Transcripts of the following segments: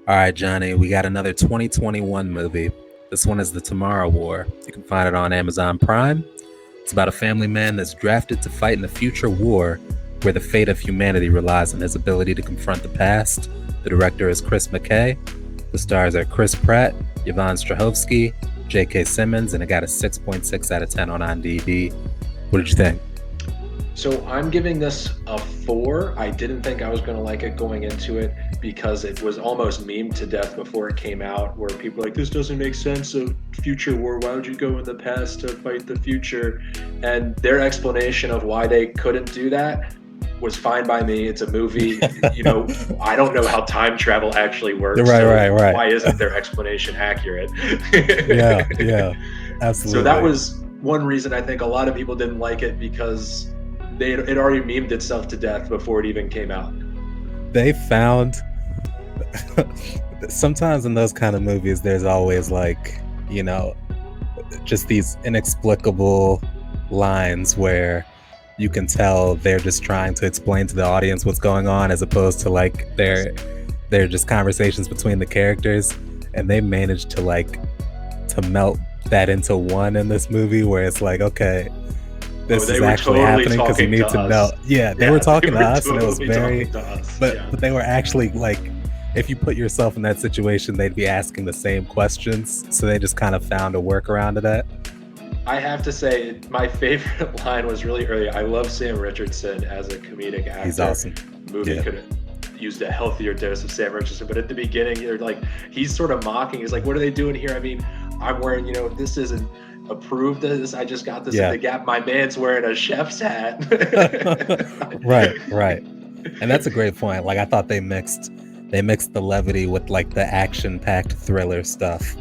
All right, Johnny, we got another 2021 movie. This one is The Tomorrow War. You can find it on Amazon Prime. It's about a family man that's drafted to fight in a future war where the fate of humanity relies on his ability to confront the past. The director is Chris McKay. The stars are Chris Pratt, Yvonne Strahovski, J.K. Simmons, and it got a 6.6 out of 10 on IMDb. What did you think? So I'm giving this a 4. I didn't think I was going to like it going into it because it was almost memed to death before it came out, where people were like, this doesn't make sense, a future war, why would you go in the past to fight the future? And their explanation of why they couldn't do that was fine by me. It's a movie. I don't know how time travel actually works. Right. Why isn't their explanation accurate? Yeah, absolutely. So that was one reason I think a lot of people didn't like it, because it already memed itself to death before it even came out. They found sometimes in those kind of movies, there's always just these inexplicable lines where you can tell they're just trying to explain to the audience what's going on, as opposed to they're just conversations between the characters, and they managed to melt that into one in this movie where it's like, okay, this is actually happening because you need to know. Yeah, they were talking to us, and it was very, but they were actually if you put yourself in that situation, they'd be asking the same questions. So they just kind of found a workaround to that. I have to say, my favorite line was really early. I love Sam Richardson as a comedic actor. He's awesome. The movie could have used a healthier dose of Sam Richardson, but at the beginning, he's sort of mocking. He's like, what are they doing here? I mean, I'm wearing, this isn't approved of this. I just got this in the Gap. My man's wearing a chef's hat. Right. And that's a great point. I thought they mixed the levity with the action-packed thriller stuff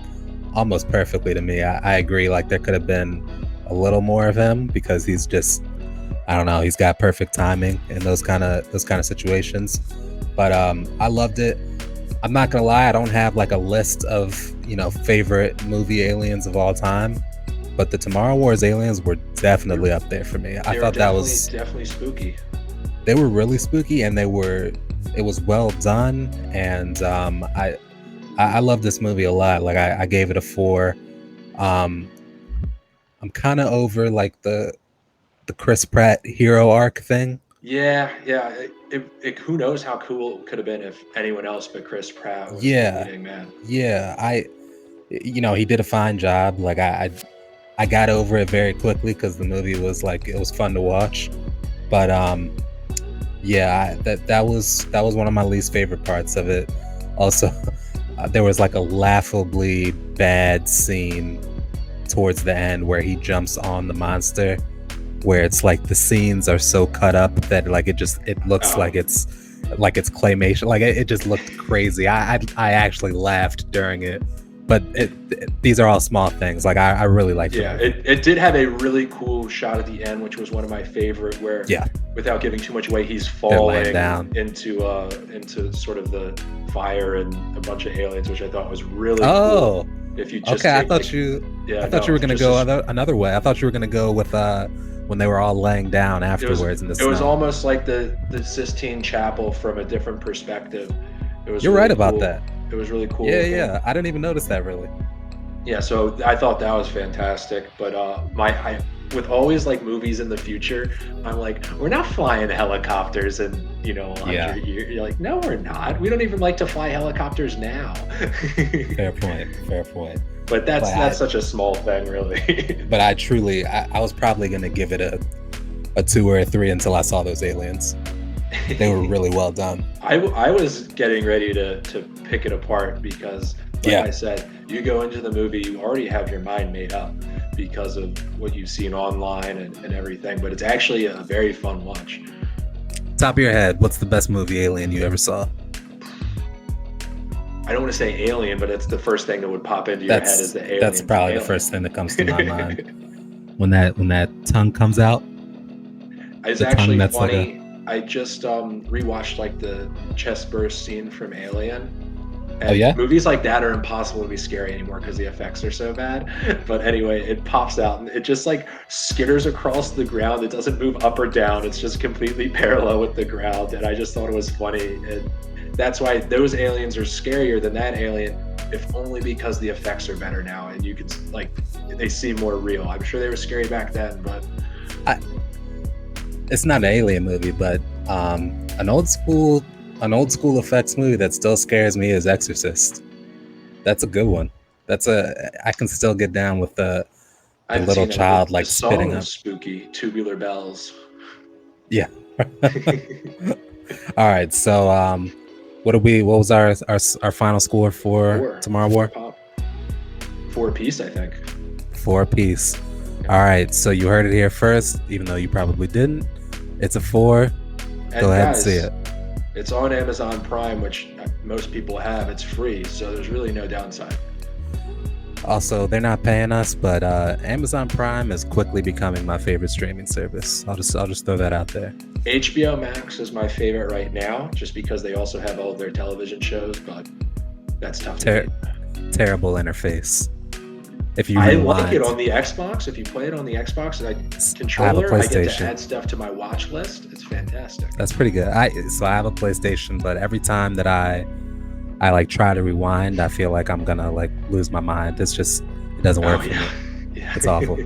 almost perfectly to me. I agree. There could have been a little more of him, because he's just, I don't know, he's got perfect timing in those kind of situations. But I loved it. I'm not gonna lie, I don't have a list of favorite movie aliens of all time, but the Tomorrow War's aliens were definitely up there for me. I thought that was definitely spooky. They were really spooky, and it was well done, and I love this movie a lot. I gave it a 4. I'm kind of over the Chris Pratt hero arc thing. Yeah. Who knows how cool it could have been if anyone else but Chris Pratt was the leading man. Yeah, he did a fine job. I got over it very quickly because the movie was it was fun to watch. But that was one of my least favorite parts of it. Also, there was a laughably bad scene towards the end where he jumps on the monster, where it's the scenes are so cut up that it looks like it's claymation. It just looked crazy. I actually laughed during it, but these are all small things. I really liked it. Yeah, it did have a really cool shot at the end, which was one of my favorite, where without giving too much away, he's falling down into sort of the fire and a bunch of aliens, which I thought was really cool. If you just I thought you were gonna go another way. I thought you were gonna go with when they were all laying down afterwards in the snow. It was almost like the Sistine Chapel from a different perspective. You're really right about that. It was really cool. Yeah. I didn't even notice that, really. Yeah, so I thought that was fantastic. But with always movies in the future, I'm we're not flying helicopters in 100 years. You're no, we're not. We don't even like to fly helicopters now. Fair point. But that's such a small thing, really. But I was probably gonna give it a 2 or a 3 until I saw those aliens. They were really well done. I was getting ready to pick it apart because, I said, you go into the movie, you already have your mind made up because of what you've seen online and everything, but it's actually a very fun watch. Top of your head, what's the best movie alien you ever saw? I don't want to say Alien, but it's the first thing that would pop into your head is the Alien. That's probably the first thing that comes to my mind. When that tongue comes out. It's actually funny. I just rewatched the chest burst scene from Alien. And movies like that are impossible to be scary anymore because the effects are so bad. But anyway, it pops out and it just skitters across the ground. It doesn't move up or down. It's just completely parallel with the ground. And I just thought it was funny. That's why those aliens are scarier than that alien, if only because the effects are better now and you can like they seem more real. I'm sure they were scary back then, but it's not an alien movie, but an old school effects movie that still scares me is Exorcist. That's a good one. I can still get down with the little child like spitting up. Spooky, Tubular Bells. Yeah. All right, so what was our final score for Tomorrow War? 4 apiece, I think. 4 apiece. All right, so you heard it here first, even though you probably didn't. It's a 4. And go ahead and see it. It's on Amazon Prime, which most people have. It's free, so there's really no downside. Also, they're not paying us, but Amazon Prime is quickly becoming my favorite streaming service. I'll just throw that out there. HBO Max is my favorite right now, just because they also have all of their television shows, but that's tough to beat. Terrible interface. If you like it on the Xbox. If you play it on the Xbox controller, I get to add stuff to my watch list. It's fantastic. That's pretty good. I have a PlayStation, but every time that I like try to rewind, I feel like I'm gonna like lose my mind. It doesn't work for me. Yeah. It's awful.